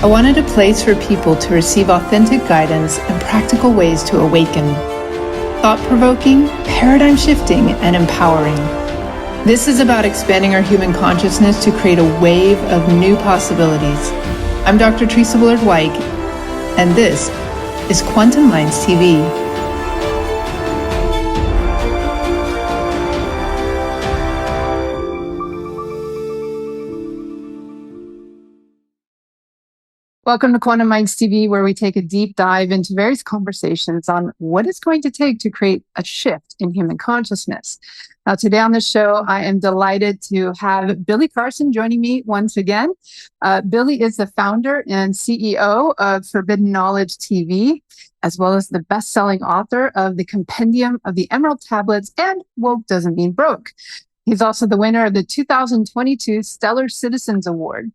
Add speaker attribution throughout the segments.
Speaker 1: I wanted a place for people to receive authentic guidance and practical ways to awaken. Thought-provoking, paradigm-shifting, and empowering. This is about expanding our human consciousness to create a wave of new possibilities. I'm Dr. Theresa Bullard, and this is Quantum Minds TV. Welcome to Quantum Minds TV, where we take a deep dive into various conversations on what it's going to take to create a shift in human consciousness. Now, today on the show, I am delighted to have Billy Carson joining me once again. Billy is the founder and CEO of Forbidden Knowledge TV, as well as the best-selling author of The Compendium of the Emerald Tablets and Woke Doesn't Mean Broke. He's also the winner of the 2022 Stellar Citizens Award.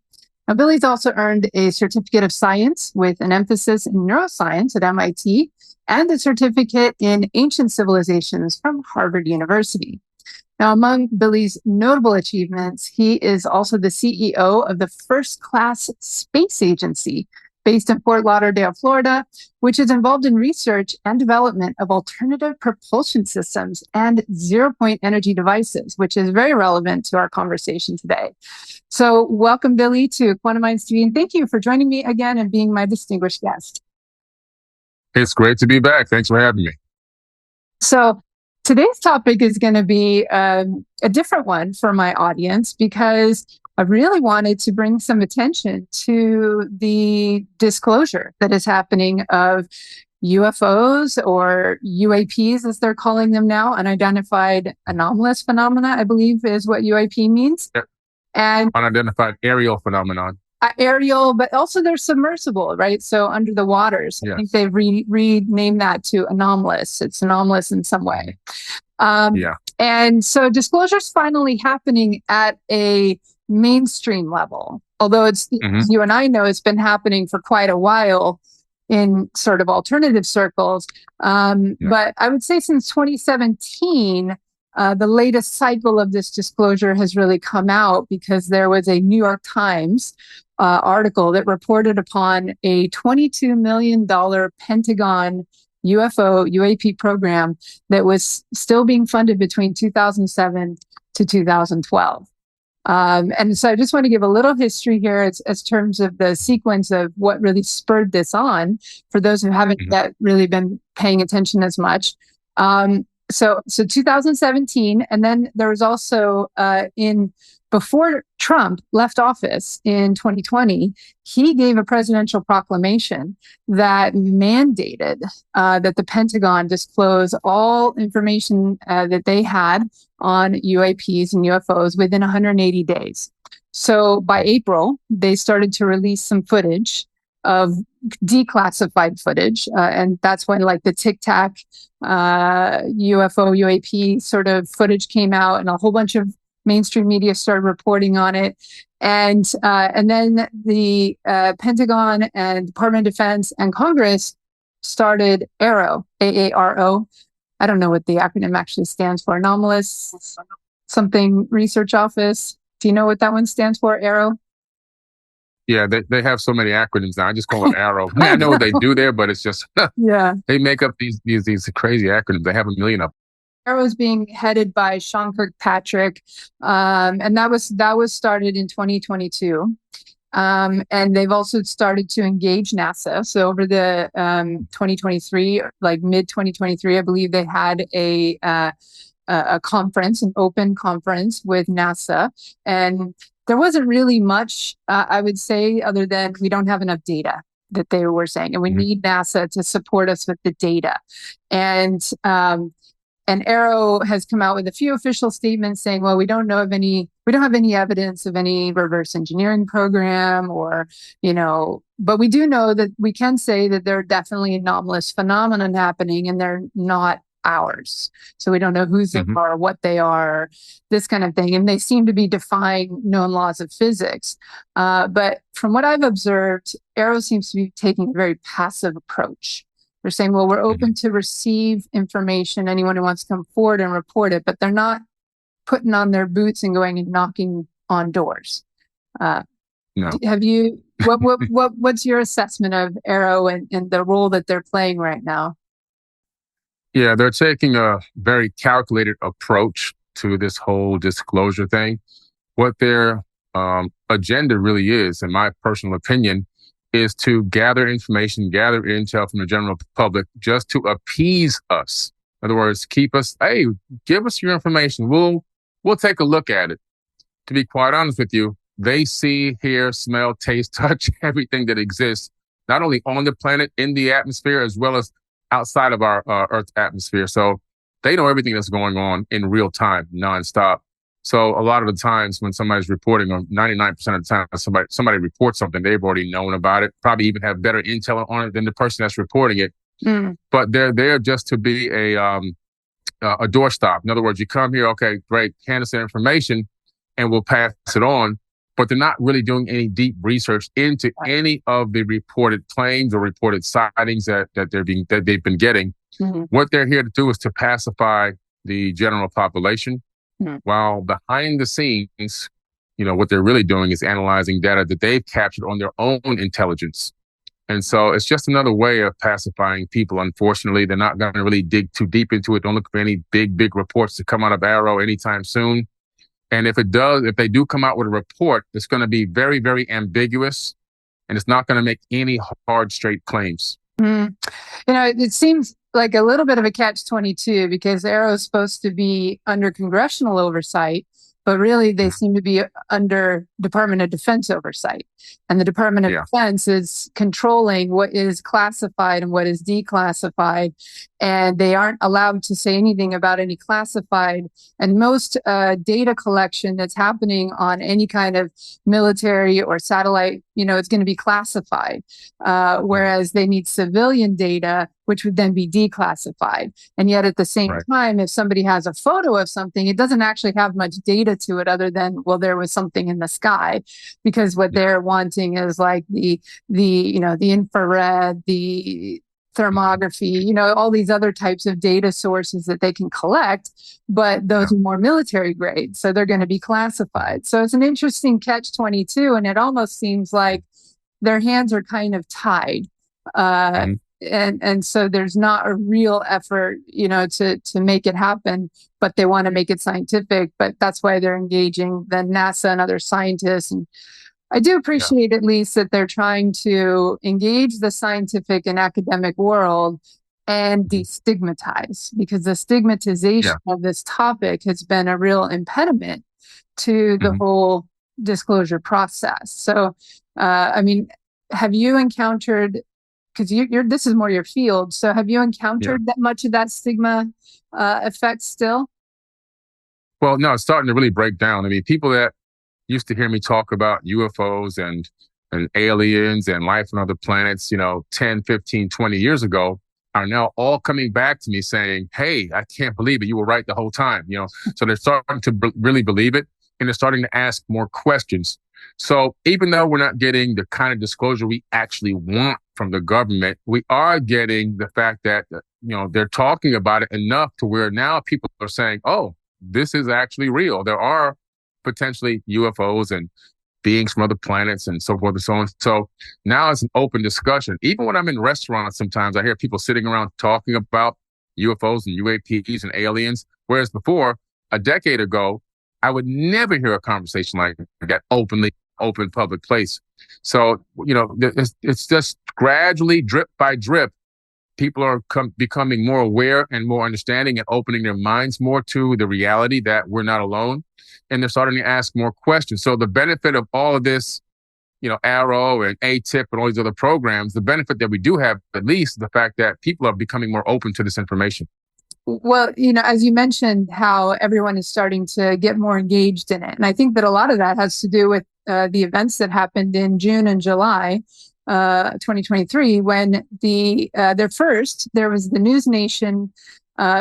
Speaker 1: Now, Billy's also earned a certificate of science with an emphasis in neuroscience at MIT and a certificate in ancient civilizations from Harvard University. Now, among Billy's notable achievements, he is also the CEO of the First Class Space Agency based in Fort Lauderdale, Florida, which is involved in research and development of alternative propulsion systems and zero-point energy devices, which is very relevant to our conversation today. So welcome, Billy, to Quantum Minds TV, and thank you for joining me again and being my distinguished guest.
Speaker 2: It's great to be back. Thanks for having me.
Speaker 1: So today's topic is going to be a different one for my audience because I really wanted to bring some attention to the disclosure that is happening of UFOs or UAPs, as they're calling them now, unidentified anomalous phenomena, I believe is what UAP means.
Speaker 2: Yep.
Speaker 1: And
Speaker 2: unidentified aerial phenomenon.
Speaker 1: Aerial, but also they're submersible, right? So under the waters.
Speaker 2: Yes.
Speaker 1: I think they've renamed that to anomalous. It's anomalous in some way. And so disclosure is finally happening at a mainstream level, although it's you and I know it's been happening for quite a while in sort of alternative circles. But I would say since 2017, the latest cycle of this disclosure has really come out because there was a New York Times article that reported upon a $22 million Pentagon UFO UAP program that was still being funded between 2007 to 2012. And so I just want to give a little history here as terms of the sequence of what really spurred this on for those who haven't yet really been paying attention as much. So 2017, and then there was also before Trump left office in 2020, he gave a presidential proclamation that mandated that the Pentagon disclose all information that they had on UAPs and UFOs within 180 days. So by April, they started to release some footage of declassified footage. And that's when like the Tic Tac UFO UAP sort of footage came out and a whole bunch of mainstream media started reporting on it. And then the Pentagon and Department of Defense and Congress started AARO, AARO. I don't know what the acronym actually stands for. Anomalous something research office. Do you know what that one stands for, AARO?
Speaker 2: Yeah, they have so many acronyms now. I just call it AARO. I mean, I know what they do there, but it's just they make up these crazy acronyms. They have a million of them.
Speaker 1: AARO is being headed by Sean Kirkpatrick, and that was started in 2022. And they've also started to engage NASA. So over the 2023, like mid 2023, I believe they had a conference, an open conference with NASA, and there wasn't really much, I would say, other than we don't have enough data that they were saying, and we need NASA to support us with the data. And AARO has come out with a few official statements saying, well, we don't have any evidence of any reverse engineering program or, but we do know that we can say that there are definitely anomalous phenomenon happening and they're not ours. So we don't know whose they are, what they are, this kind of thing. And they seem to be defying known laws of physics. But from what I've observed, AARO seems to be taking a very passive approach. They're saying, well, we're open to receive information, anyone who wants to come forward and report it, but they're not putting on their boots and going and knocking on doors.
Speaker 2: No.
Speaker 1: Have you What's your assessment of AARO and the role that they're playing right now?
Speaker 2: Yeah, they're taking a very calculated approach to this whole disclosure thing. What their agenda really is, in my personal opinion, is to gather information, gather intel from the general public just to appease us. In other words, keep us, hey, give us your information. We'll take a look at it. To be quite honest with you, they see, hear, smell, taste, touch everything that exists, not only on the planet, in the atmosphere, as well as outside of our Earth's atmosphere. So they know everything that's going on in real time, nonstop. So a lot of the times when somebody's reporting, or 99% of the time somebody reports something, they've already known about it, probably even have better intel on it than the person that's reporting it. But they're there just to be a doorstop. In other words, you come here, okay, great, hand us the information, and we'll pass it on. But they're not really doing any deep research into any of the reported claims or reported sightings that they've been getting. What they're here to do is to pacify the general population, while behind the scenes, what they're really doing is analyzing data that they've captured on their own intelligence. And so it's just another way of pacifying people. Unfortunately, they're not going to really dig too deep into it. Don't look for any big reports to come out of AARO anytime soon. And if they do come out with a report, it's going to be very, very ambiguous, and it's not going to make any hard, straight claims.
Speaker 1: It seems like a little bit of a catch-22, because AARO is supposed to be under congressional oversight, but really they seem to be under Department of Defense oversight. And the Department of Defense is controlling what is classified and what is declassified. And they aren't allowed to say anything about any classified. And most data collection that's happening on any kind of military or satellite, it's going to be classified. Whereas they need civilian data, which would then be declassified. And yet at the same time, if somebody has a photo of something, it doesn't actually have much data to it other than, well, there was something in the sky, because what they're wanting is like the infrared, the thermography, all these other types of data sources that they can collect, but those are more military grade. So they're going to be classified. So it's an interesting catch-22, and it almost seems like their hands are kind of tied. And so there's not a real effort, to make it happen, but they want to make it scientific. But that's why they're engaging the NASA and other scientists. And I do appreciate at least that they're trying to engage the scientific and academic world and destigmatize, because the stigmatization of this topic has been a real impediment to the whole disclosure process. So, have you encountered, because this is more your field, so have you encountered that much of that stigma effect still?
Speaker 2: Well, no, it's starting to really break down. People that used to hear me talk about UFOs and aliens and life on other planets, 10, 15, 20 years ago, are now all coming back to me saying, hey, I can't believe it. You were right the whole time. So they're starting to really believe it, and they're starting to ask more questions. So even though we're not getting the kind of disclosure we actually want from the government, we are getting the fact that, they're talking about it enough to where now people are saying, oh, this is actually real. There are potentially UFOs and beings from other planets and so forth and so on. So now it's an open discussion. Even when I'm in restaurants, sometimes I hear people sitting around talking about UFOs and UAPs and aliens. Whereas before, a decade ago, I would never hear a conversation like that open public place. So, it's just gradually, drip by drip, people are becoming more aware and more understanding and opening their minds more to the reality that we're not alone. And they're starting to ask more questions. So the benefit of all of this, AARO and ATIP and all these other programs, the benefit that we do have, at least, the fact that people are becoming more open to this information.
Speaker 1: Well, as you mentioned, how everyone is starting to get more engaged in it. And I think that a lot of that has to do with the events that happened in June and July 2023, when there was the News Nation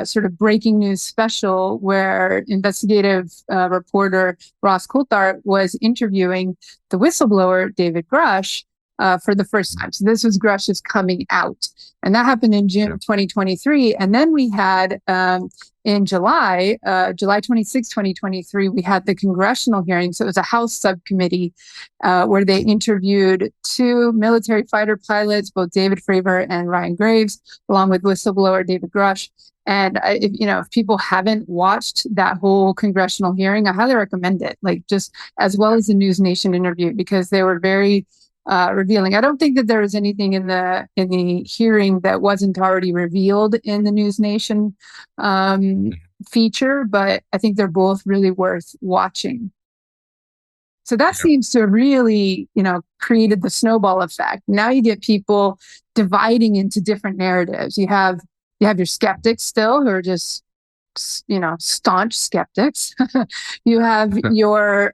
Speaker 1: sort of breaking news special, where investigative reporter Ross Coulthart was interviewing the whistleblower David Grush. for the first time. So this was Grush's coming out. And that happened in June of 2023. And then we had in July 26, 2023, we had the congressional hearing. So it was a House subcommittee where they interviewed 2 military fighter pilots, both David Fravor and Ryan Graves, along with whistleblower David Grush. And if people haven't watched that whole congressional hearing, I highly recommend it. Like, just as well as the News Nation interview, because they were very revealing. I don't think that there was anything in the hearing that wasn't already revealed in the News Nation feature, but I think they're both really worth watching. So that seems to have really, created the snowball effect. Now you get people dividing into different narratives. You have your skeptics still, who are just, staunch skeptics. You have your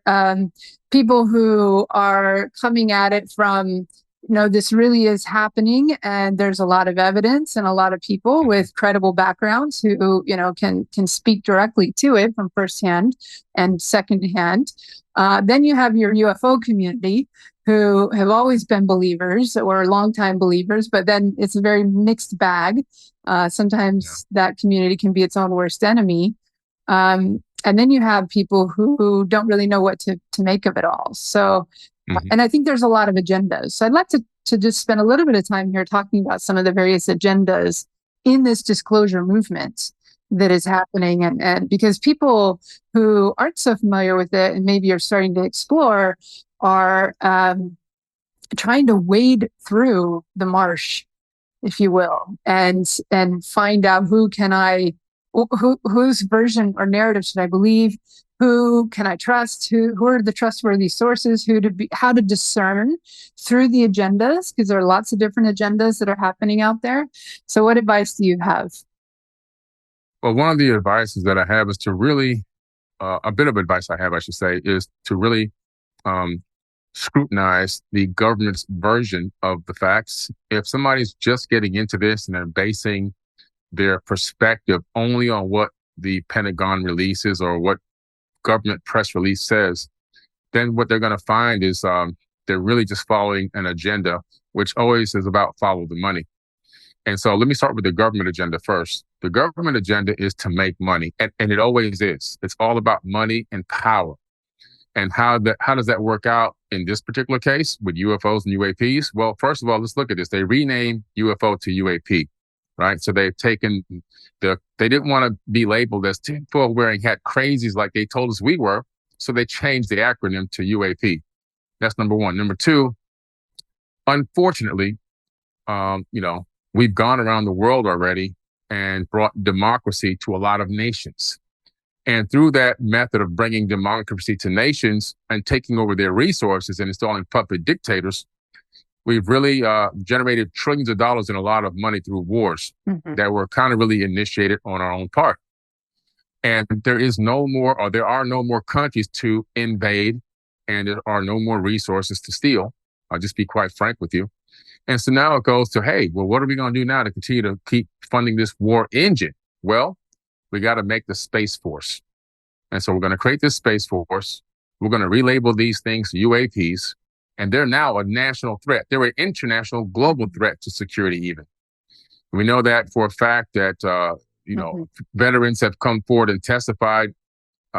Speaker 1: people who are coming at it from, this really is happening, and there's a lot of evidence and a lot of people with credible backgrounds who, can speak directly to it from firsthand and secondhand. Then you have your UFO community, who have always been believers or longtime believers, but then it's a very mixed bag. Sometimes that community can be its own worst enemy. And then you have people who don't really know what to make of it all. So, and I think there's a lot of agendas. So I'd like to just spend a little bit of time here talking about some of the various agendas in this disclosure movement that is happening. And because people who aren't so familiar with it and maybe are starting to explore are trying to wade through the marsh, if you will, and find out whose version or narrative should I believe, who can I trust, who are the trustworthy sources, how to discern through the agendas, because there are lots of different agendas that are happening out there. So what advice do you have?
Speaker 2: Well, one of the advices that I have is to really, a bit of advice I have, I should say, is to really scrutinize the government's version of the facts. If somebody's just getting into this and they're basing their perspective only on what the Pentagon releases or what government press release says, then what they're going to find is they're really just following an agenda, which always is about follow the money. And so let me start with the government agenda first. The government agenda is to make money, and it always is. It's all about money and power. And how does that work out in this particular case with UFOs and UAPs? Well, first of all, let's look at this. They renamed UFO to UAP, right? So they've taken they didn't want to be labeled as tinfoil wearing hat crazies like they told us we were. So they changed the acronym to UAP. That's number one. Number two, unfortunately, we've gone around the world already and brought democracy to a lot of nations. And through that method of bringing democracy to nations and taking over their resources and installing puppet dictators, we've really generated trillions of dollars and a lot of money through wars that were kind of really initiated on our own part. And there are no more countries to invade, and there are no more resources to steal. I'll just be quite frank with you. And so now it goes to, hey, well, what are we going to do now to continue to keep funding this war engine? Well, we got to make the Space Force. And so we're going to create this Space Force. We're going to relabel these things UAPs. And they're now a national threat. They're an international global threat to security even. We know that for a fact that, veterans have come forward and testified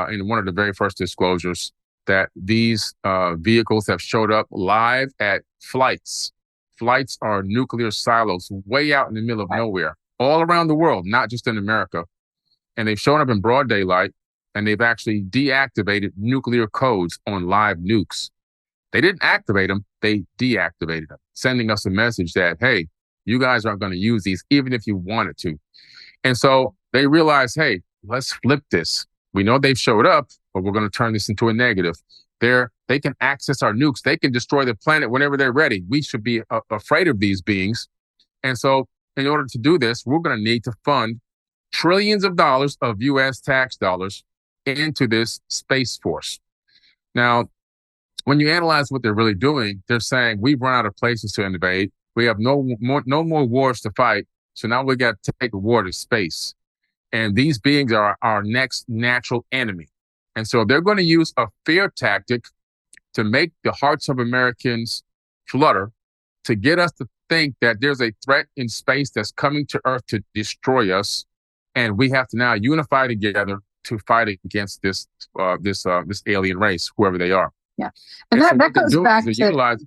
Speaker 2: in one of the very first disclosures that these vehicles have showed up live at flights. Flights are nuclear silos way out in the middle of nowhere, all around the world, not just in America. And they've shown up in broad daylight, and they've actually deactivated nuclear codes on live nukes. They didn't activate them, they deactivated them, sending us a message that, hey, you guys aren't going to use these, even if you wanted to. And so they realized, hey, let's flip this. We know they've showed up, but we're going to turn this into a negative. They can access our nukes. They can destroy the planet whenever they're ready. We should be afraid of these beings. And so in order to do this, we're going to need to fund trillions of dollars of U.S. tax dollars into this Space Force. Now, when you analyze what they're really doing, they're saying we've run out of places to invade. We have no more wars to fight. So now we got to take the war to space. And these beings are our next natural enemy. And so they're going to use a fear tactic to make the hearts of Americans flutter to get us to think that there's a threat in space that's coming to Earth to destroy us, and we have to now unify together to fight against this alien race, whoever they are.
Speaker 1: Yeah, and that goes back to,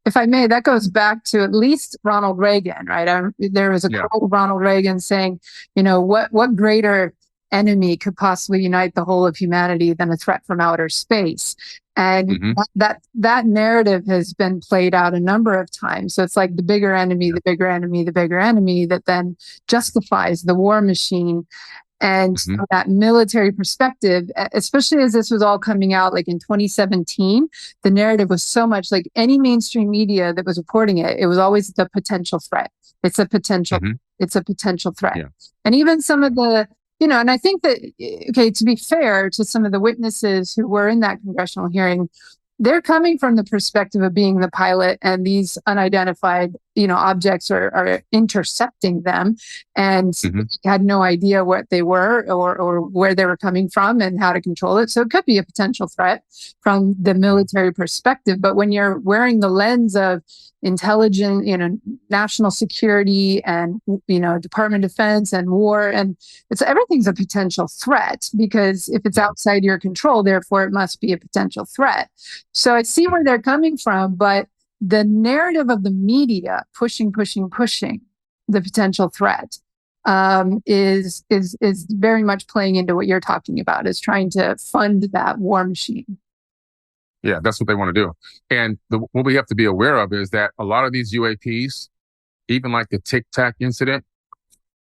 Speaker 1: if I may, that goes back to at least Ronald Reagan, right? There was a quote of Ronald Reagan saying, what greater enemy could possibly unite the whole of humanity than a threat from outer space? And that narrative has been played out a number of times. So it's like the bigger enemy, the bigger enemy, the bigger enemy, that then justifies the war machine. And from that military perspective, especially as this was all coming out like in 2017, the narrative was so much like any mainstream media that was reporting it, it was always the potential threat. It's a potential, it's a potential threat. Yeah. And even some of the, and I think that, okay, to be fair to some of the witnesses who were in that congressional hearing, they're coming from the perspective of being the pilot, and these unidentified, objects are intercepting them, and had no idea what they were or where they were coming from and how to control it. So it could be a potential threat from the military perspective. But when you're wearing the lens of intelligence, national security, and Department of Defense and war, and everything's a potential threat, because if it's outside your control, therefore it must be a potential threat. So I see where they're coming from, but the narrative of the media pushing the potential threat is very much playing into what you're talking about, is trying to fund that war machine.
Speaker 2: Yeah, that's what they want to do. And what we have to be aware of is that a lot of these UAPs, even like the Tic Tac incident,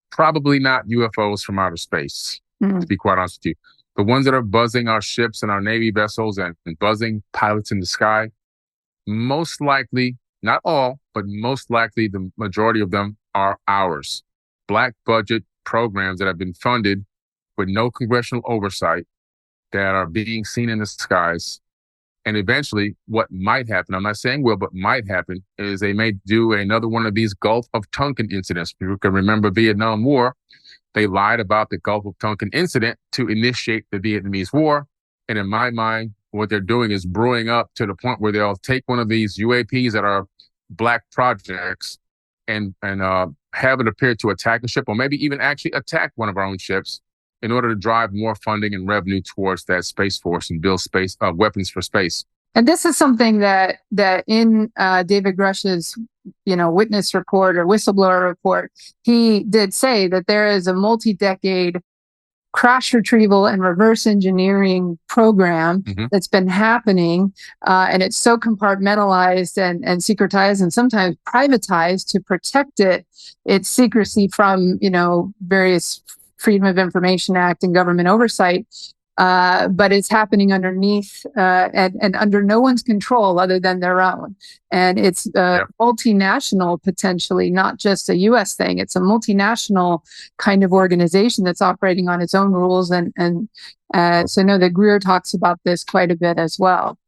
Speaker 2: probably not UFOs from outer space, to be quite honest with you. The ones that are buzzing our ships and our Navy vessels and buzzing pilots in the sky, most likely, not all, but most likely the majority of them are ours. Black budget programs that have been funded with no congressional oversight, that are being seen in the skies. And eventually what might happen, I'm not saying will, but might happen, is they may do another one of these Gulf of Tonkin incidents. You can remember Vietnam War. They lied about the Gulf of Tonkin incident to initiate the Vietnamese War. And in my mind, what they're doing is brewing up to the point where they'll take one of these UAPs that are black projects and have it appear to attack a ship, or maybe even actually attack one of our own ships, in order to drive more funding and revenue towards that Space Force and build weapons for space.
Speaker 1: And this is something that in David Grush's, witness report or whistleblower report, he did say that there is a multi-decade crash retrieval and reverse engineering program that's been happening, and it's so compartmentalized and secretized and sometimes privatized to protect its secrecy from various Freedom of Information Act and government oversight, but it's happening underneath and under no one's control other than their own. And it's multinational, potentially, not just a U.S. thing. It's a multinational kind of organization that's operating on its own rules. So I know that Greer talks about this quite a bit as well.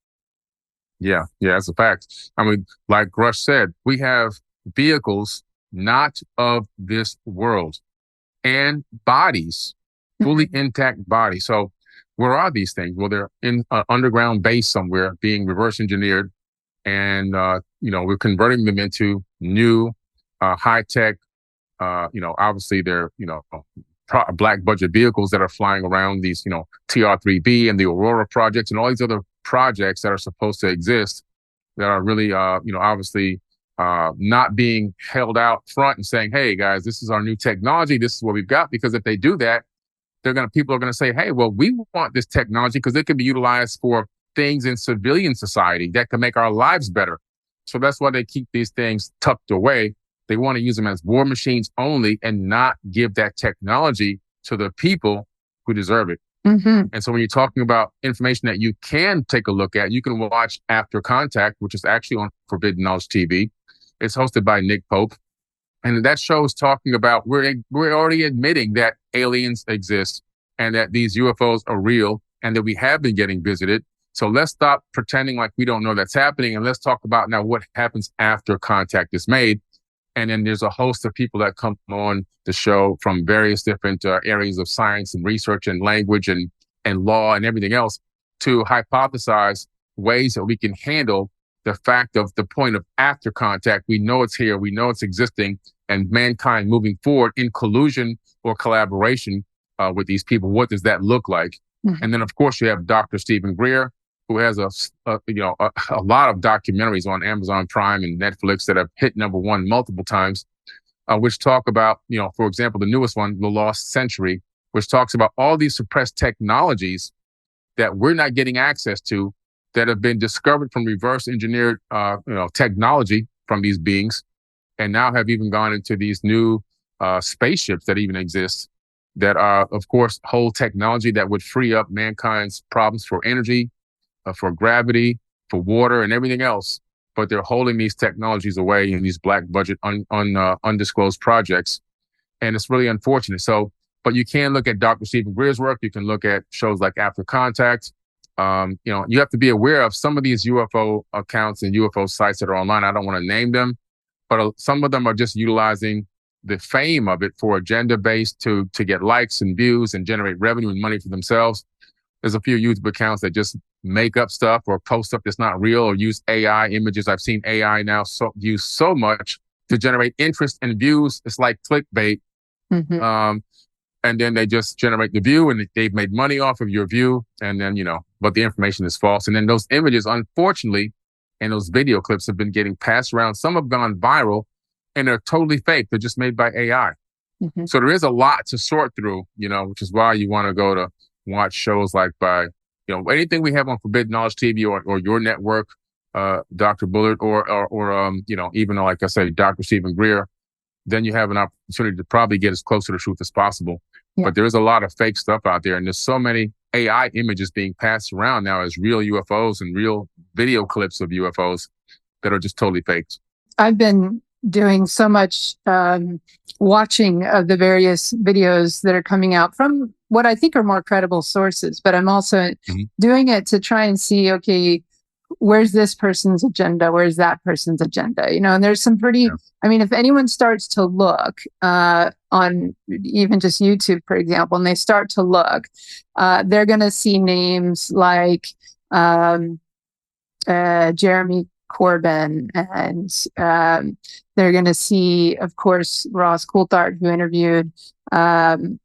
Speaker 2: Yeah, that's a fact. I mean, like Grush said, we have vehicles not of this world, and bodies, fully intact bodies. So where are these things? Well, they're in an underground base somewhere being reverse engineered. And, we're converting them into new, high-tech, obviously they're, black budget vehicles that are flying around these, TR-3B and the Aurora projects and all these other projects that are supposed to exist that are really, obviously, not being held out front and saying, hey guys, this is our new technology. This is what we've got. Because if they do that, people are going to say, hey, well, we want this technology because it can be utilized for things in civilian society that can make our lives better. So that's why they keep these things tucked away. They want to use them as war machines only and not give that technology to the people who deserve it. And so when you're talking about information that you can take a look at, you can watch After Contact, which is actually on Forbidden Knowledge TV. It's hosted by Nick Pope. And that show is talking about, we're already admitting that aliens exist and that these UFOs are real and that we have been getting visited. So let's stop pretending like we don't know that's happening. And let's talk about now what happens after contact is made. And then there's a host of people that come on the show from various different areas of science and research and language and law and everything else to hypothesize ways that we can handle the fact of the point of after contact. We know it's here, we know it's existing, and mankind moving forward in collusion or collaboration with these people. What does that look like? Mm-hmm. And then, of course, you have Dr. Stephen Greer, who has a lot of documentaries on Amazon Prime and Netflix that have hit #1 multiple times, which talk about, for example, the newest one, The Lost Century, which talks about all these suppressed technologies that we're not getting access to, that have been discovered from reverse engineered, technology from these beings, and now have even gone into these new spaceships that even exist, that are, of course, whole technology that would free up mankind's problems for energy, for gravity, for water, and everything else. But they're holding these technologies away in these black budget, undisclosed projects. And it's really unfortunate. So, but you can look at Dr. Stephen Greer's work. You can look at shows like After Contact. You have to be aware of some of these UFO accounts and UFO sites that are online. I don't want to name them, but some of them are just utilizing the fame of it for agenda-based to get likes and views and generate revenue and money for themselves. There's a few YouTube accounts that just make up stuff or post stuff that's not real, or use AI images. I've seen AI now used so much to generate interest and views. It's like clickbait. Mm-hmm. And then they just generate the view, and they've made money off of your view. And then, but the information is false. And then those images, unfortunately, and those video clips have been getting passed around. Some have gone viral, and they're totally fake. They're just made by AI. Mm-hmm. So there is a lot to sort through, which is why you want to go to watch shows like by, anything we have on Forbidden Knowledge TV or your network, Dr. Bullard, or even like I say, Dr. Stephen Greer. Then you have an opportunity to probably get as close to the truth as possible. Yeah. But there is a lot of fake stuff out there, and there's so many AI images being passed around now as real UFOs and real video clips of UFOs that are just totally faked.
Speaker 1: I've been doing so much watching of the various videos that are coming out from what I think are more credible sources, but I'm also doing it to try and see, okay, where's this person's agenda? Where's that person's agenda? And there's some pretty, if anyone starts to look on even just YouTube, for example, and they start to look, they're going to see names like Jeremy Corbyn, and they're going to see, of course, Ross Coulthard, who interviewed Grush.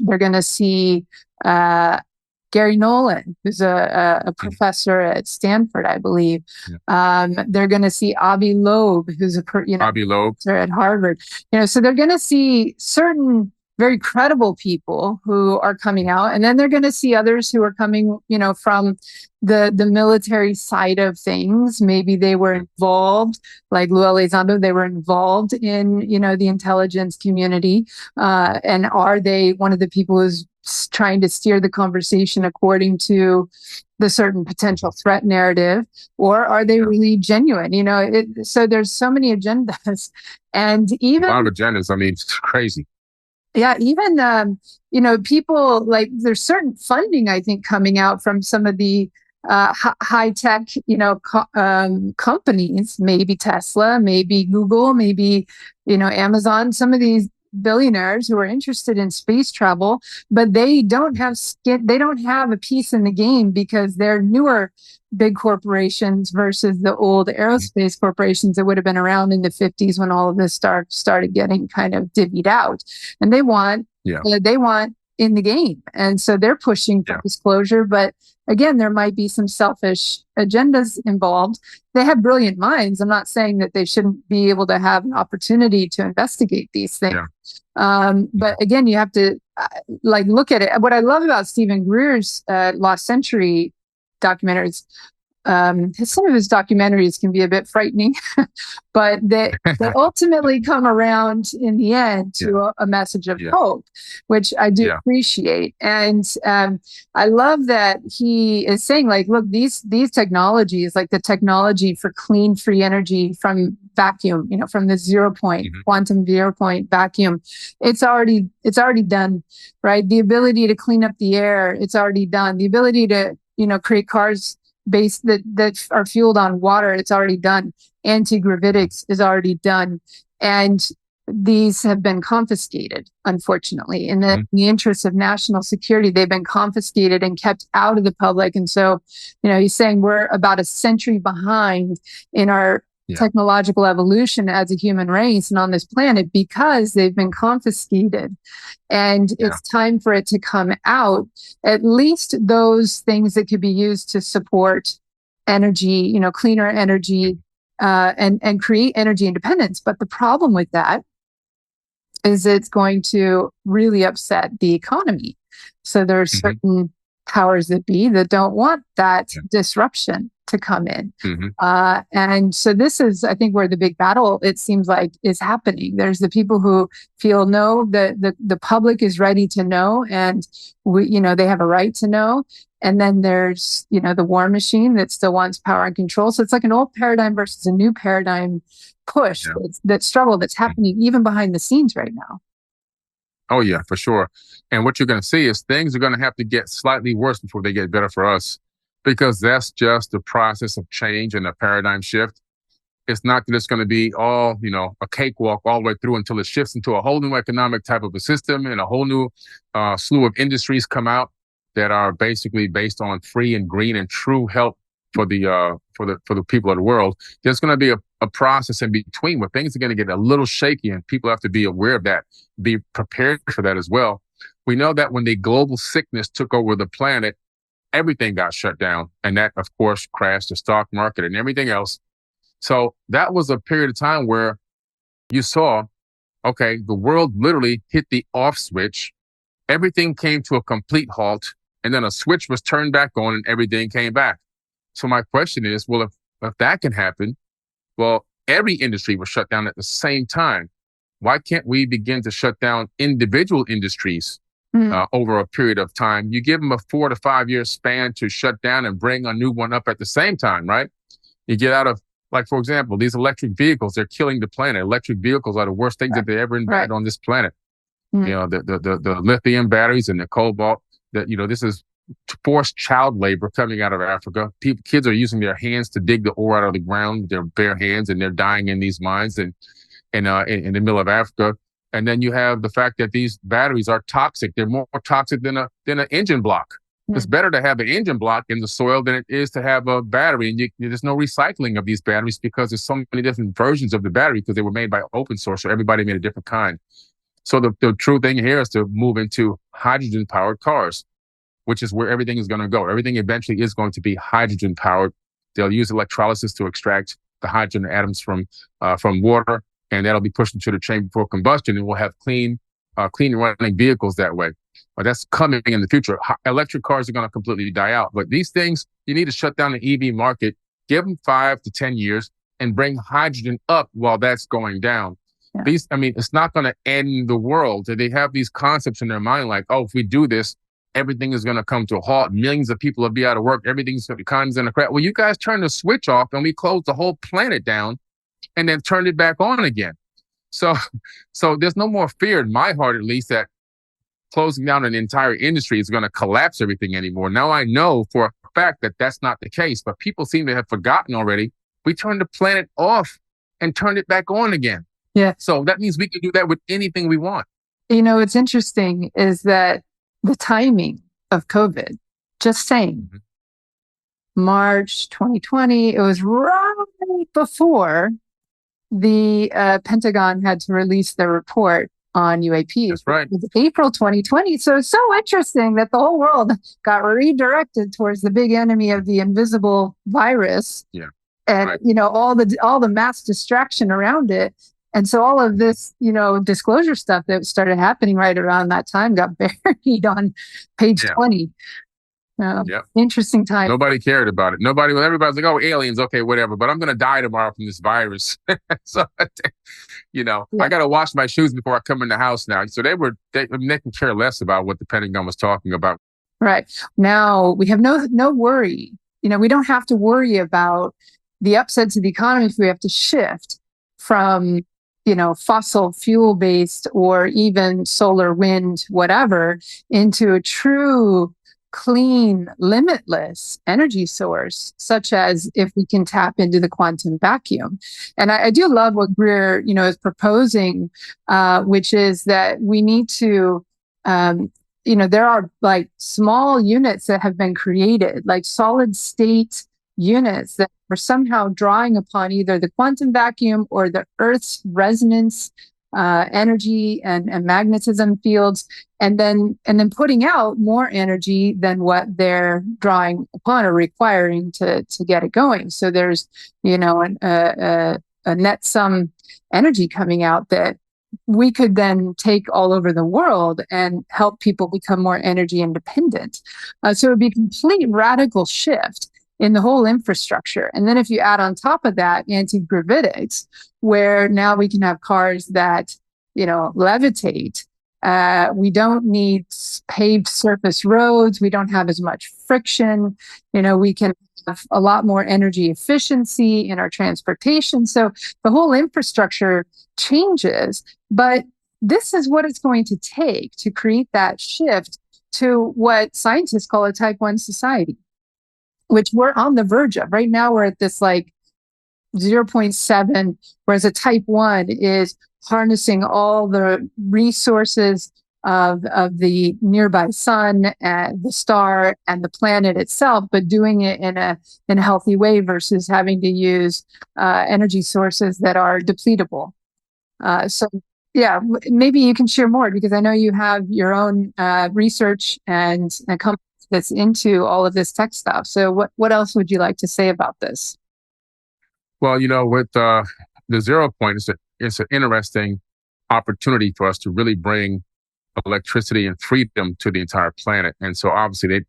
Speaker 1: They're going to see Gary Nolan, who's a professor at Stanford, I believe. Yeah. They're going to see Avi Loeb, who's
Speaker 2: Avi Loeb
Speaker 1: at Harvard. So they're going to see certain very credible people who are coming out, and then they're going to see others who are coming, from the military side of things. Maybe they were involved, like Lou Elizondo, they were involved in, the intelligence community. And are they one of the people who's trying to steer the conversation according to the certain potential threat narrative, or are they really genuine? So there's so many agendas, and even
Speaker 2: a lot of agendas. It's crazy.
Speaker 1: Yeah, even people, like, there's certain funding, I think, coming out from some of the high tech, companies, maybe Tesla, maybe Google, maybe Amazon. Some of these billionaires who are interested in space travel, but they don't have a piece in the game because they're newer big corporations versus the old aerospace corporations that would have been around in the 50s when all of this started getting kind of divvied out, and they want in the game, and so they're pushing for disclosure. But again, there might be some selfish agendas involved. They have brilliant minds. I'm not saying that they shouldn't be able to have an opportunity to investigate these things. But again, you have to look at it. What I love about Stephen Greer's Lost Century documentaries, some of his documentaries can be a bit frightening, but they ultimately come around in the end to a message of hope, which I do appreciate. And I love that he is saying, look, these technologies, like the technology for clean, free energy from vacuum, from the 0 point, quantum 0 point vacuum, it's already done, right? The ability to clean up the air, it's already done. The ability to, create cars that are fueled on water, it's already done. Anti-gravitics is already done. And these have been confiscated, unfortunately. In the interest of national security, they've been confiscated and kept out of the public. And so, he's saying we're about a century behind in our technological evolution as a human race and on this planet because they've been confiscated. And it's time for it to come out, at least those things that could be used to support energy, cleaner energy, and create energy independence. But the problem with that is it's going to really upset the economy. So there are certain powers that be that don't want that disruption to come in. And so this is, I think, where the big battle, it seems like, is happening. There's the people who feel, no, the public is ready to know, and they have a right to know. And then there's, the war machine that still wants power and control. So it's like an old paradigm versus a new paradigm push, that struggle that's happening even behind the scenes right now.
Speaker 2: Oh, yeah, for sure. And what you're going to see is things are going to have to get slightly worse before they get better for us, because that's just the process of change and a paradigm shift. It's not that it's going to be all, a cakewalk all the way through until it shifts into a whole new economic type of a system, and a whole new slew of industries come out that are basically based on free and green and true help for the people of the world. There's going to be a process in between where things are going to get a little shaky, and people have to be aware of that, be prepared for that as well. We know that when the global sickness took over the planet, everything got shut down, and that, of course, crashed the stock market and everything else. So that was a period of time where you saw, okay, the world literally hit the off switch. Everything came to a complete halt, and then a switch was turned back on and everything came back. So my question is, well, if that can happen, well, every industry was shut down at the same time. Why can't we begin to shut down individual industries over a period of time? You give them a 4 to 5 year span to shut down and bring a new one up at the same time, right? You get out of, like, for example, these electric vehicles, they're killing the planet. Electric vehicles are the worst things that they ever invented on this planet. The lithium batteries and the cobalt, this is forced child labor coming out of Africa. Kids are using their hands to dig the ore out of the ground with their bare hands, and they're dying in these mines and in the middle of Africa. And then you have the fact that these batteries are toxic. They're more toxic than an engine block. It's better to have an engine block in the soil than it is to have a battery. And there's no recycling of these batteries because there's so many different versions of the battery, because they were made by open source, so everybody made a different kind. So the true thing here is to move into hydrogen-powered cars, which is where everything is going to go. Everything eventually is going to be hydrogen-powered. They'll use electrolysis to extract the hydrogen atoms from water, and that'll be pushed into the chamber for combustion, and we'll have clean running vehicles that way. But that's coming in the future. Electric cars are going to completely die out. But these things, you need to shut down the EV market, give them 5 to 10 years, and bring hydrogen up while that's going down. Yeah. It's not going to end the world. They have these concepts in their mind like, oh, if we do this, everything is going to come to a halt. Millions of people will be out of work. The economy's going to crash. Well, you guys turned the switch off and we closed the whole planet down and then turned it back on again. So there's no more fear in my heart, at least, that closing down an entire industry is going to collapse everything anymore. Now I know for a fact that that's not the case, but people seem to have forgotten already. We turned the planet off and turned it back on again.
Speaker 1: Yeah.
Speaker 2: So that means we can do that with anything we want.
Speaker 1: What's interesting is that the timing of COVID, just saying, March 2020, it was right before the Pentagon had to release their report on UAPs.
Speaker 2: That's right.
Speaker 1: It was April 2020. So it's so interesting that the whole world got redirected towards the big enemy of the invisible virus.
Speaker 2: Yeah.
Speaker 1: And, all the mass distraction around it. And so all of this, disclosure stuff that started happening right around that time got buried on page 20. Interesting time.
Speaker 2: Nobody cared about it. Everybody's like, oh, aliens, okay, whatever. But I'm going to die tomorrow from this virus. So, I got to wash my shoes before I come in the house now. So they can care less about what the Pentagon was talking about.
Speaker 1: Right. Now we have no worry. We don't have to worry about the upsets of the economy if we have to shift from fossil fuel based or even solar, wind, whatever, into a true clean, limitless energy source, such as if we can tap into the quantum vacuum. And I do love what Greer, is proposing, which is that we need to, there are like small units that have been created, like solid state units that are somehow drawing upon either the quantum vacuum or the Earth's resonance energy and magnetism fields, and then putting out more energy than what they're drawing upon or requiring to get it going. So there's a net sum energy coming out that we could then take all over the world and help people become more energy independent. So it would be a complete radical shift in the whole infrastructure. And then if you add on top of that anti-gravitics, where now we can have cars that, levitate. We don't need paved surface roads. We don't have as much friction. We can have a lot more energy efficiency in our transportation. So the whole infrastructure changes, but this is what it's going to take to create that shift to what scientists call a type 1 society, which we're on the verge of. Right now, we're at this like 0.7, whereas a type 1 is harnessing all the resources of the nearby sun and the star and the planet itself, but doing it in a healthy way versus having to use energy sources that are depletable. So yeah, maybe you can share more, because I know you have your own research and a company that's into all of this tech stuff. So what else would you like to say about this?
Speaker 2: Well, with the 0 point, it's an interesting opportunity for us to really bring electricity and freedom to the entire planet. And so obviously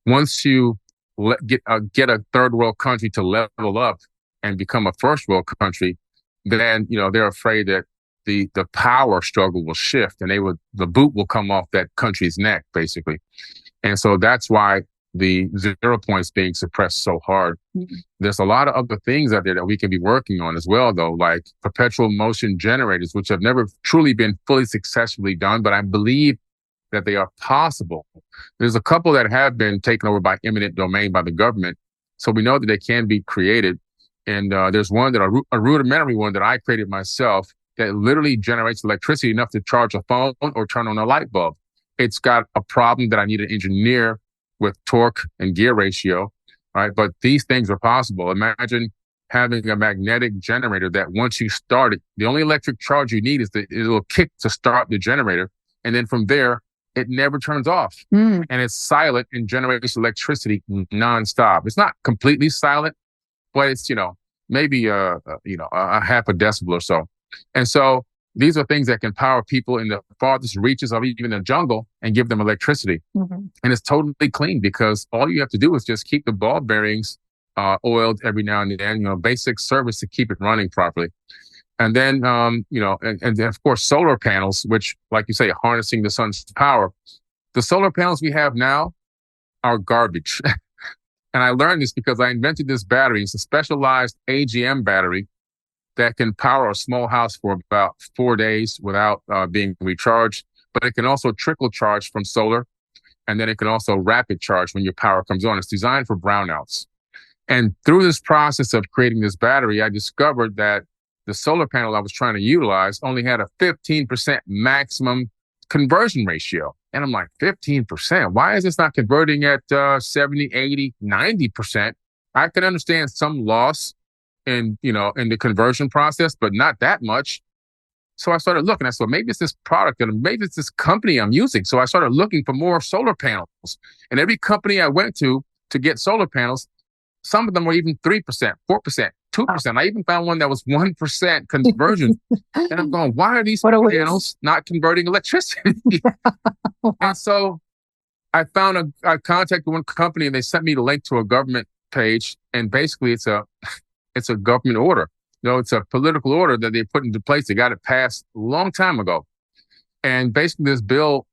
Speaker 2: once you get a third world country to level up and become a first world country, then, they're afraid that the power struggle will shift and the boot will come off that country's neck, basically. And so that's why the 0 point is being suppressed so hard. Mm-hmm. There's a lot of other things out there that we can be working on as well, though, like perpetual motion generators, which have never truly been fully successfully done, but I believe that they are possible. There's a couple that have been taken over by eminent domain by the government. So we know that they can be created. And there's one a rudimentary one that I created myself that literally generates electricity enough to charge a phone or turn on a light bulb. It's got a problem that I need to engineer with torque and gear ratio, right? But these things are possible. Imagine having a magnetic generator that once you start it, the only electric charge you need is the little kick to start the generator. And then from there, it never turns off. And it's silent and generates electricity nonstop. It's not completely silent, but it's, maybe a half a decibel or so. And so these are things that can power people in the farthest reaches of even the jungle and give them electricity. Mm-hmm. And it's totally clean because all you have to do is just keep the ball bearings oiled every now and then, basic service to keep it running properly. And then, and then of course, solar panels, which, like you say, harnessing the sun's power. The solar panels we have now are garbage. And I learned this because I invented this battery. It's a specialized AGM battery that can power a small house for about 4 days without being recharged. But it can also trickle charge from solar. And then it can also rapid charge when your power comes on. It's designed for brownouts. And through this process of creating this battery, I discovered that the solar panel I was trying to utilize only had a 15% maximum conversion ratio. And I'm like, 15%? Why is this not converting at 70, 80, 90%? I can understand some loss in the conversion process, but not that much. So I started looking. I said, maybe it's this product and maybe it's this company I'm using. So I started looking for more solar panels. And every company I went to get solar panels, some of them were even 3%, 4%, 2%. I even found one that was 1% conversion. And I'm going, why are these panels not converting electricity? And so I contacted one company and they sent me the link to a government page. And basically it's a government order. It's a political order that they put into place. They got it passed a long time ago. And basically this bill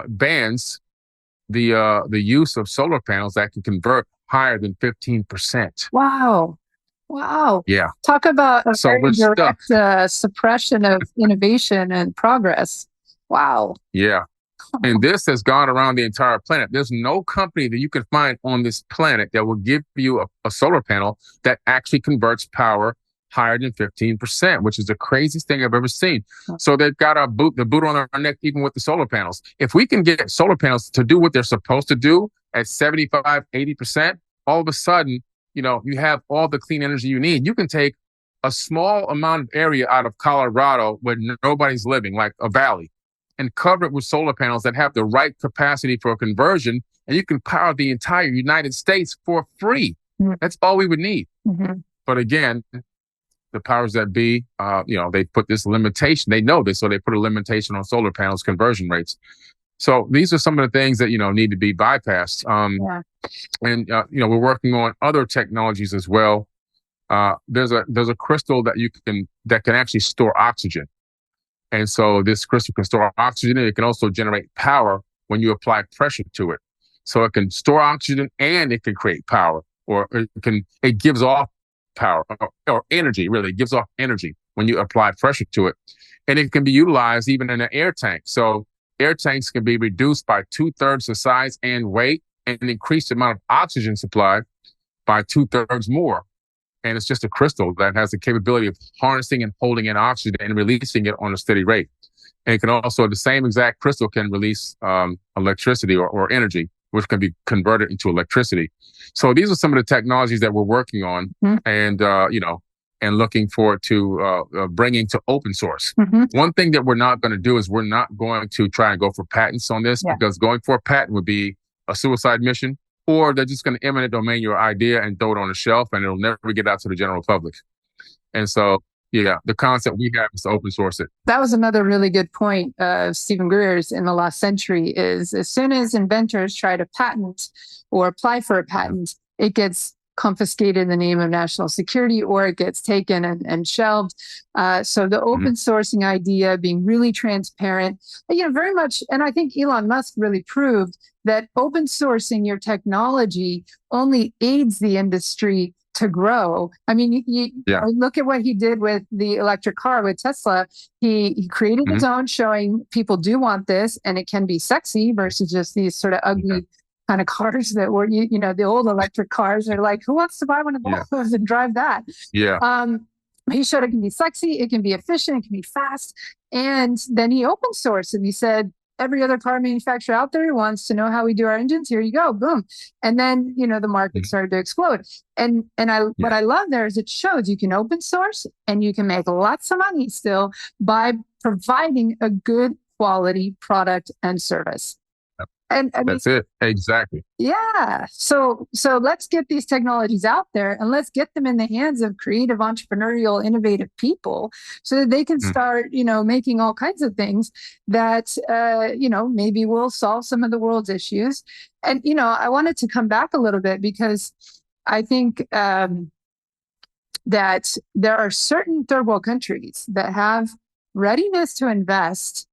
Speaker 2: bans the use of solar panels that can convert higher than 15%.
Speaker 1: Wow.
Speaker 2: Yeah.
Speaker 1: Talk about a very direct suppression of innovation and progress. Wow.
Speaker 2: Yeah. And this has gone around the entire planet. There's no company that you can find on this planet that will give you a solar panel that actually converts power higher than 15%, which is the craziest thing I've ever seen. So they've got the boot on our neck, even with the solar panels. If we can get solar panels to do what they're supposed to do at 75, 80%, all of a sudden, you have all the clean energy you need. You can take a small amount of area out of Colorado where nobody's living, like a valley, and cover it with solar panels that have the right capacity for conversion, and you can power the entire United States for free. That's all we would need. But again, the powers that be, they put this limitation. They know this, so they put a limitation on solar panels conversion rates. So these are some of the things that, need to be bypassed. And we're working on other technologies as well. There's a crystal that can actually store oxygen. And so this crystal can store oxygen, and it can also generate power when you apply pressure to it. So it can store oxygen and it can create power, or it gives off power or energy, really. It gives off energy when you apply pressure to it. And it can be utilized even in an air tank. So air tanks can be reduced by 2/3 the size and weight and increase the amount of oxygen supply by 2/3 more. And it's just a crystal that has the capability of harnessing and holding in oxygen and releasing it on a steady rate. And it can also, the same exact crystal can release electricity or energy, which can be converted into electricity. So these are some of the technologies that we're working on and looking forward to bringing to open source. One thing that we're not going to do is we're not going to try and go for patents on this, because going for a patent would be a suicide mission. Or they're just going to eminent domain your idea and throw it on a shelf, and it'll never get out to the general public. And so, the concept we have is to open source it.
Speaker 1: That was another really good point of Stephen Greer's in the last century, is as soon as inventors try to patent or apply for a patent, it gets confiscated in the name of national security, or it gets taken and shelved. So the open sourcing idea, being really transparent, very much, and I think Elon Musk really proved that open sourcing your technology only aids the industry to grow. I mean, look at what he did with the electric car with Tesla. He created his own, showing people do want this, and it can be sexy versus just these sort of ugly kind of cars that were, the old electric cars are like, who wants to buy one of those and drive that? He showed it can be sexy, it can be efficient, it can be fast. And then he open sourced and he said, every other car manufacturer out there wants to know how we do our engines. Here you go, boom. And then, the market started to explode. And what I love there is it shows you can open source and you can make lots of money still by providing a good quality product and service. And
Speaker 2: that's it. Exactly.
Speaker 1: Yeah. So let's get these technologies out there, and let's get them in the hands of creative, entrepreneurial, innovative people, so that they can start, making all kinds of things that, maybe will solve some of the world's issues. And, I wanted to come back a little bit, because I think that there are certain third world countries that have readiness to invest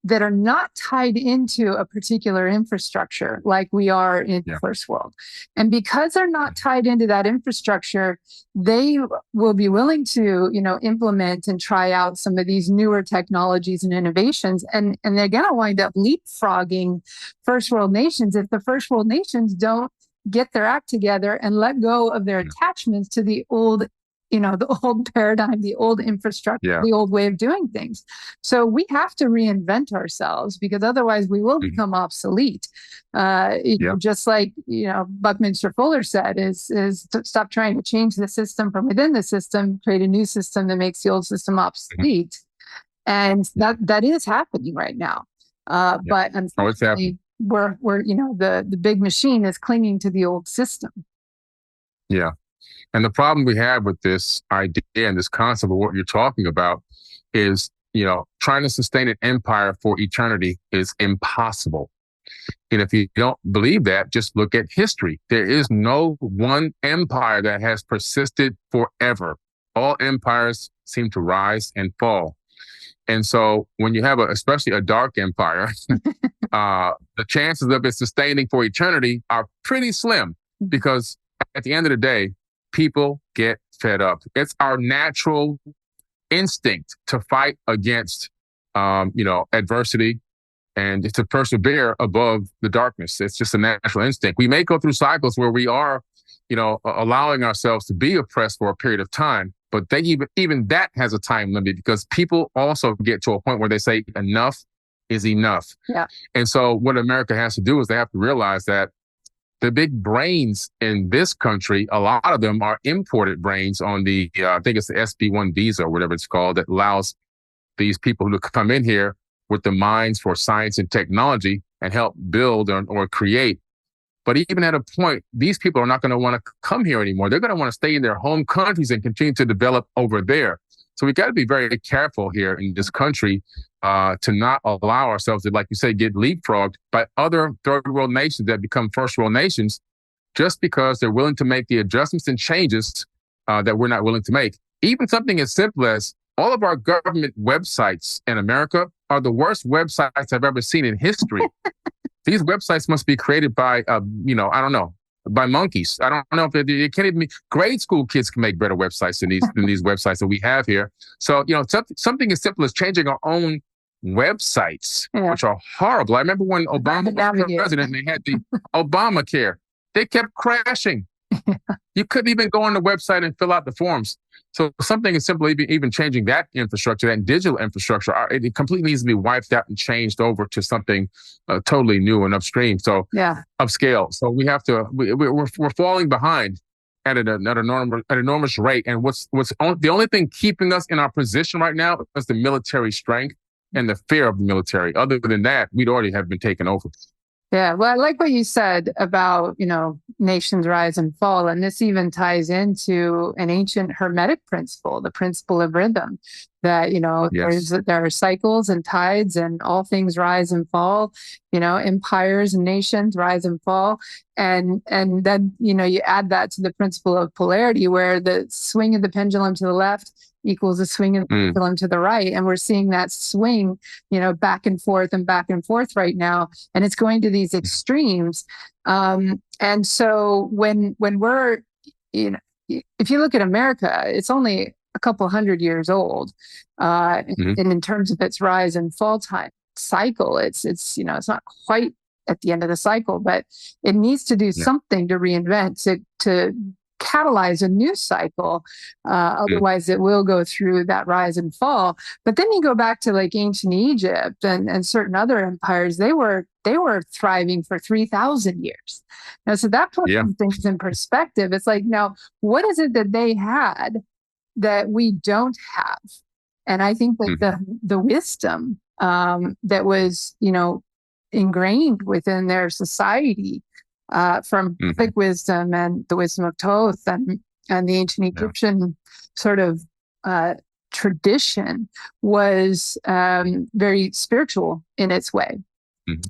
Speaker 1: that are not tied into a particular infrastructure like we are in the first world. And because they're not tied into that infrastructure, they will be willing to, implement and try out some of these newer technologies and innovations. And they're going to wind up leapfrogging first world nations if the first world nations don't get their act together and let go of their attachments to the old the old paradigm, the old infrastructure, the old way of doing things. So we have to reinvent ourselves, because otherwise we will become obsolete. Just like, Buckminster Fuller said, is to stop trying to change the system from within the system, create a new system that makes the old system obsolete. And that is happening right now. But unfortunately, we're the big machine is clinging to the old system.
Speaker 2: Yeah. And the problem we have with this idea and this concept of what you're talking about is, trying to sustain an empire for eternity is impossible. And if you don't believe that, just look at history. There is no one empire that has persisted forever. All empires seem to rise and fall. And so when you have especially a dark empire, the chances of it sustaining for eternity are pretty slim, because at the end of the day, people get fed up. It's our natural instinct to fight against, adversity and to persevere above the darkness. It's just a natural instinct. We may go through cycles where we are, allowing ourselves to be oppressed for a period of time, but even that has a time limit, because people also get to a point where they say enough is enough.
Speaker 1: Yeah.
Speaker 2: And so what America has to do is they have to realize that the big brains in this country, a lot of them are imported brains on the, I think it's the SB1 visa or whatever it's called, that allows these people to come in here with the minds for science and technology and help build or create. But even at a point, these people are not going to want to come here anymore. They're going to want to stay in their home countries and continue to develop over there. So we got to be very careful here in this country to not allow ourselves to, like you say, get leapfrogged by other third world nations that become first world nations just because they're willing to make the adjustments and changes that we're not willing to make. Even something as simple as all of our government websites in America are the worst websites I've ever seen in history. These websites must be created by, I don't know, by monkeys. I don't know if it can't even be. Grade school kids can make better websites than these websites that we have here. So, something as simple as changing our own websites, which are horrible. I remember when Obama was president and they had the Obamacare. They kept crashing. You couldn't even go on the website and fill out the forms. So something as simple, even changing that infrastructure, that digital infrastructure, it completely needs to be wiped out and changed over to something totally new and upstream. So upscale. So we have to. We're falling behind at an enormous rate. And the only thing keeping us in our position right now is the military strength and the fear of the military. Other than that, we'd already have been taken over.
Speaker 1: Yeah, well, I like what you said about, nations rise and fall. And this even ties into an ancient Hermetic principle, the principle of rhythm, that, there are cycles and tides and all things rise and fall, empires and nations rise and fall. And then, you add that to the principle of polarity, where the swing of the pendulum to the left equals a swing of the pendulum to the right. And we're seeing that swing, back and forth right now. And it's going to these extremes. And so when we're, if you look at America, it's only a couple hundred years old. And in terms of its rise and fall time cycle, it's not quite at the end of the cycle, but it needs to do something to reinvent, to catalyze a new cycle. Otherwise it will go through that rise and fall. But then you go back to like ancient Egypt and certain other empires, they were thriving for 3,000 years. Now, so that puts things in perspective. It's like, now, what is it that they had that we don't have? And I think that the wisdom that was, ingrained within their society, from Vedic wisdom and the wisdom of Thoth and the ancient Egyptian sort of tradition, was very spiritual in its way.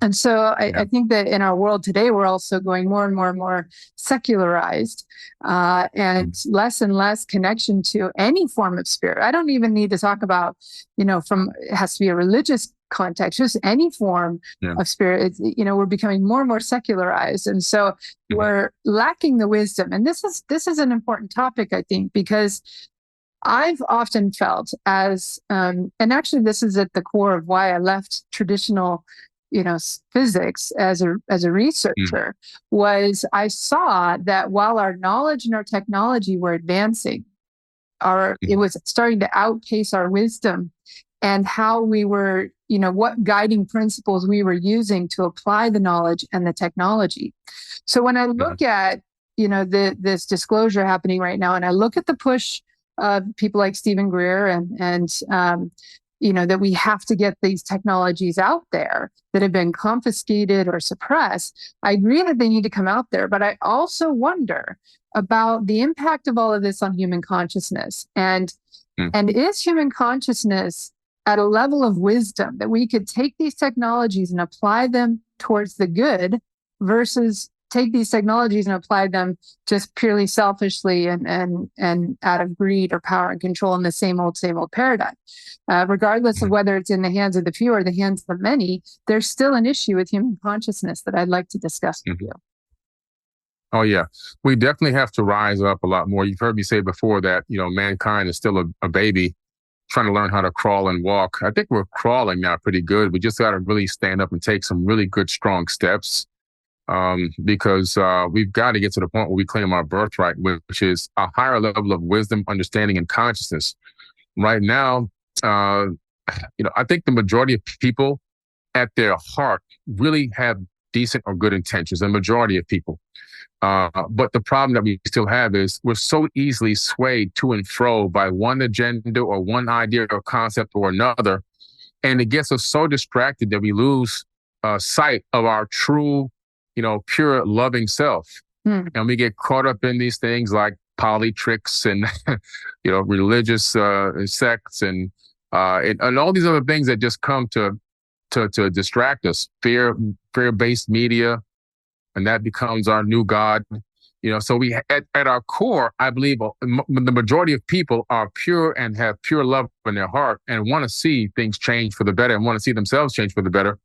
Speaker 1: And so I think that in our world today, we're also going more and more and more secularized, and less connection to any form of spirit. I don't even need to talk about, it has to be a religious context, just any form of spirit. We're becoming more and more secularized. And so we're lacking the wisdom. And this is an important topic, I think, because I've often felt as, and actually this is at the core of why I left traditional physics as a researcher, was I saw that while our knowledge and our technology were advancing, it was starting to outpace our wisdom and how we were, what guiding principles we were using to apply the knowledge and the technology. So when I look at, this disclosure happening right now, and I look at the push of people like Stephen Greer and that we have to get these technologies out there that have been confiscated or suppressed, I agree that they need to come out there. But I also wonder about the impact of all of this on human consciousness. And is human consciousness at a level of wisdom that we could take these technologies and apply them towards the good, versus take these technologies and apply them just purely selfishly and out of greed or power and control in the same old paradigm? Regardless of whether it's in the hands of the few or the hands of the many, there's still an issue with human consciousness that I'd like to discuss with you.
Speaker 2: Oh, yeah. We definitely have to rise up a lot more. You've heard me say before that, mankind is still a baby trying to learn how to crawl and walk. I think we're crawling now pretty good. We just got to really stand up and take some really good, strong steps, because we've got to get to the point where we claim our birthright, which is a higher level of wisdom, understanding, and consciousness. Right now, I think the majority of people at their heart really have decent or good intentions, the majority of people. But the problem that we still have is we're so easily swayed to and fro by one agenda or one idea or concept or another. And it gets us so distracted that we lose sight of our true, pure loving self. And we get caught up in these things like polytricks and, religious sects and all these other things that just come to distract us. Fear-based media. And that becomes our new God. So we, at our core, I believe the majority of people are pure and have pure love in their heart and want to see things change for the better and want to see themselves change for the better.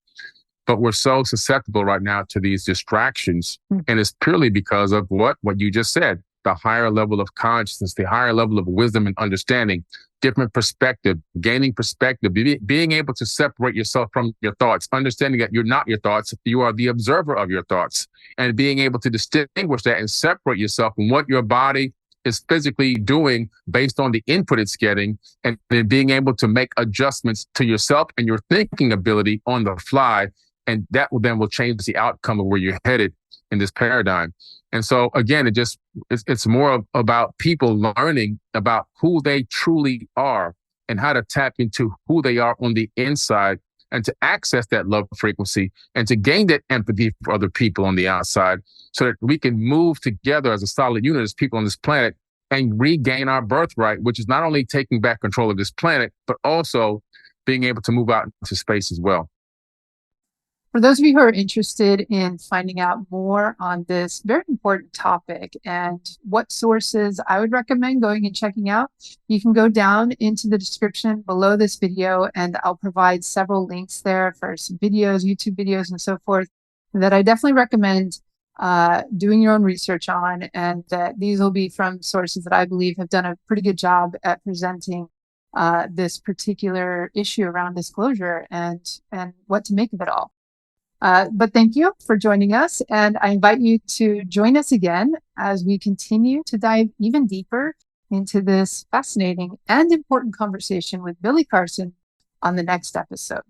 Speaker 2: But we're so susceptible right now to these distractions. And it's purely because of what you just said, the higher level of consciousness, the higher level of wisdom and understanding, different perspective, gaining perspective, being able to separate yourself from your thoughts, understanding that you're not your thoughts, you are the observer of your thoughts, and being able to distinguish that and separate yourself from what your body is physically doing based on the input it's getting, and then being able to make adjustments to yourself and your thinking ability on the fly. And that will change the outcome of where you're headed in this paradigm. And so again, it's more about people learning about who they truly are and how to tap into who they are on the inside and to access that love frequency and to gain that empathy for other people on the outside so that we can move together as a solid unit, as people on this planet, and regain our birthright, which is not only taking back control of this planet, but also being able to move out into space as well.
Speaker 1: For those of you who are interested in finding out more on this very important topic and what sources I would recommend going and checking out, you can go down into the description below this video, and I'll provide several links there for some videos, YouTube videos, and so forth that I definitely recommend doing your own research on. And these will be from sources that I believe have done a pretty good job at presenting this particular issue around disclosure and what to make of it all. But thank you for joining us, and I invite you to join us again as we continue to dive even deeper into this fascinating and important conversation with Billy Carson on the next episode.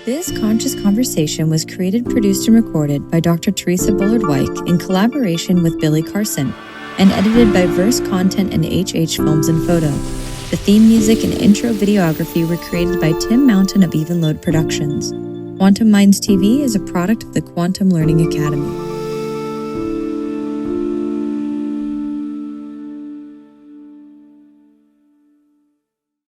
Speaker 3: This conscious conversation was created, produced, and recorded by Dr. Theresa Bullard in collaboration with Billy Carson and edited by Verse Content and HH Films and Photo. The theme music and intro videography were created by Tim Mountain of Even Load Productions. Quantum Minds TV is a product of the Quantum Learning Academy.